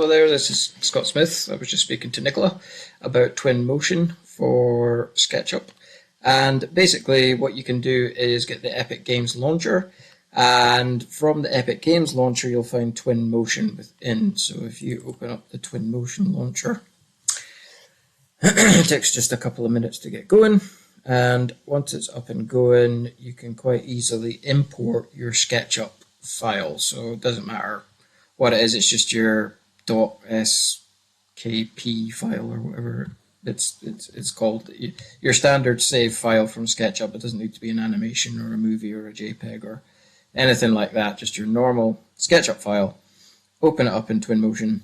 Hello there, this is Scott Smith. I was just speaking to Nicola about Twinmotion for SketchUp. And basically what you can do is get the Epic Games launcher, and from the Epic Games launcher you'll find Twinmotion within. So if you open up the Twinmotion launcher, it takes just a couple of minutes to get going, and once it's up and going you can quite easily import your SketchUp file. So it doesn't matter what it is, it's just your .skp file or whatever it's called, your standard save file from SketchUp. It doesn't need to be an animation or a movie or a JPEG or anything like that, just your normal SketchUp file. Open it up in Twinmotion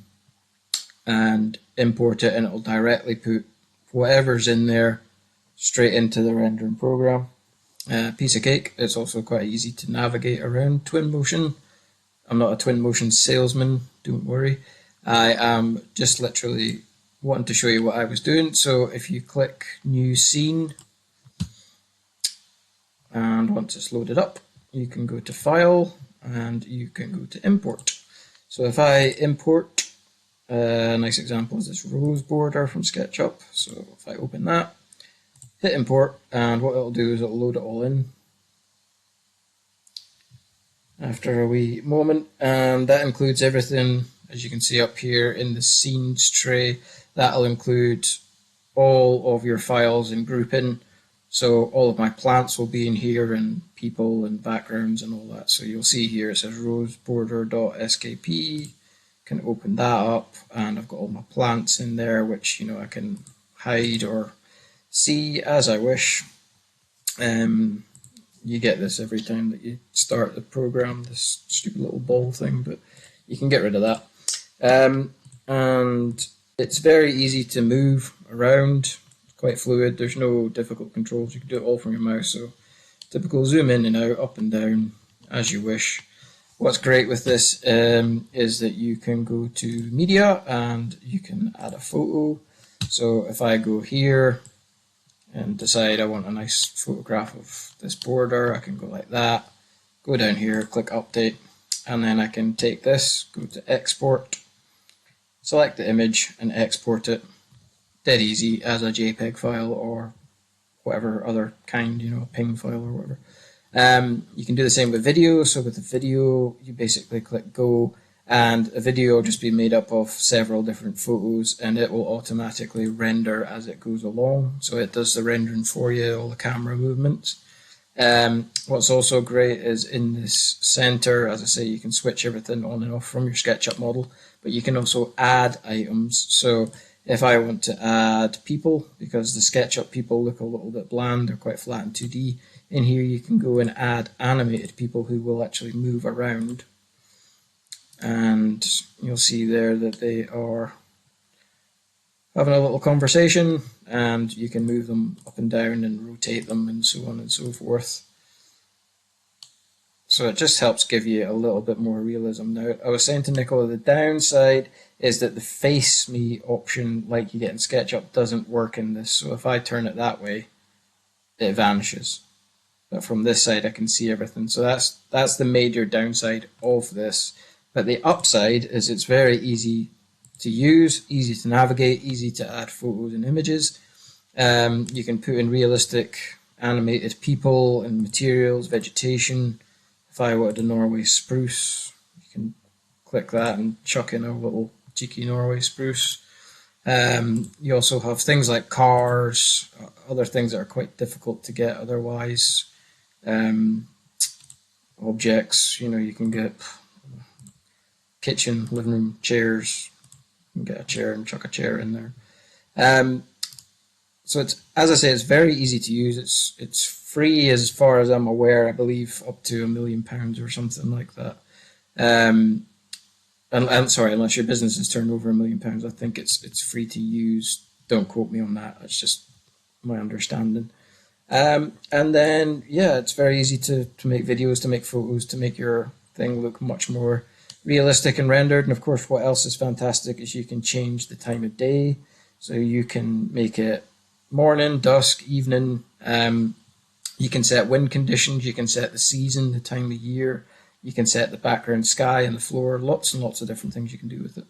and import it, and it will directly put whatever's in there straight into the rendering program. Piece of cake. It's also quite easy to navigate around Twinmotion. I'm not a Twinmotion salesman, don't worry. I am just literally wanting to show you what I was doing. So if you click New Scene, and once it's loaded up, you can go to File and you can go to Import. So if I import, a nice example is this rose border from SketchUp. So if I open that, hit Import, and what it'll do is it'll load it all in after a wee moment, and that includes everything. As you can see up here in the scenes tray, that'll include all of your files and grouping. So all of my plants will be in here, and people and backgrounds and all that. So you'll see here it says roseborder.skp. Can open that up, and I've got all my plants in there, which I can hide or see as I wish. You get this every time that you start the program, this stupid little ball thing, but you can get rid of that. And it's very easy to move around, it's quite fluid, there's no difficult controls, you can do it all from your mouse. So typical zoom in and out, up and down, as you wish. What's great with this is that you can go to media and you can add a photo. So if I go here and decide I want a nice photograph of this border, I can go like that, go down here, click update, and then I can take this, go to export, select the image and export it dead easy as a JPEG file or whatever other kind, a PNG file or whatever. You can do the same with video. So with the video, you basically click go, and a video will just be made up of several different photos, and it will automatically render as it goes along. So it does the rendering for you, all the camera movements. What's also great is in this center, as I say, you can switch everything on and off from your SketchUp model, but you can also add items. So if I want to add people, because the SketchUp people look a little bit bland, they're quite flat in 2D, in here you can go and add animated people who will actually move around. And you'll see there that they are having a little conversation, and you can move them up and down and rotate them and so on and so forth. So it just helps give you a little bit more realism. Now, I was saying to Nicola, the downside is that the face me option, like you get in SketchUp, doesn't work in this. So if I turn it that way, it vanishes. But from this side, I can see everything. So that's the major downside of this. But the upside is it's very easy to use, easy to navigate, easy to add photos and images. You can put in realistic animated people and materials, vegetation. If I wanted a Norway spruce, you can click that and chuck in a little cheeky Norway spruce. You also have things like cars, other things that are quite difficult to get otherwise. Objects, you can get kitchen, living room, chairs. You can get a chair and chuck a chair in there. So it's, as I say, it's very easy to use. It's free as far as I'm aware. I believe up to £1 million or something like that. And sorry, unless your business has turned over £1 million, I think it's free to use. Don't quote me on that. That's just my understanding. And then it's very easy to make videos, to make photos, to make your thing look much more realistic and rendered. And of course, what else is fantastic is you can change the time of day. So you can make it morning, dusk, evening. You can set wind conditions, you can set the season, the time of year, you can set the background sky and the floor, lots and lots of different things you can do with it.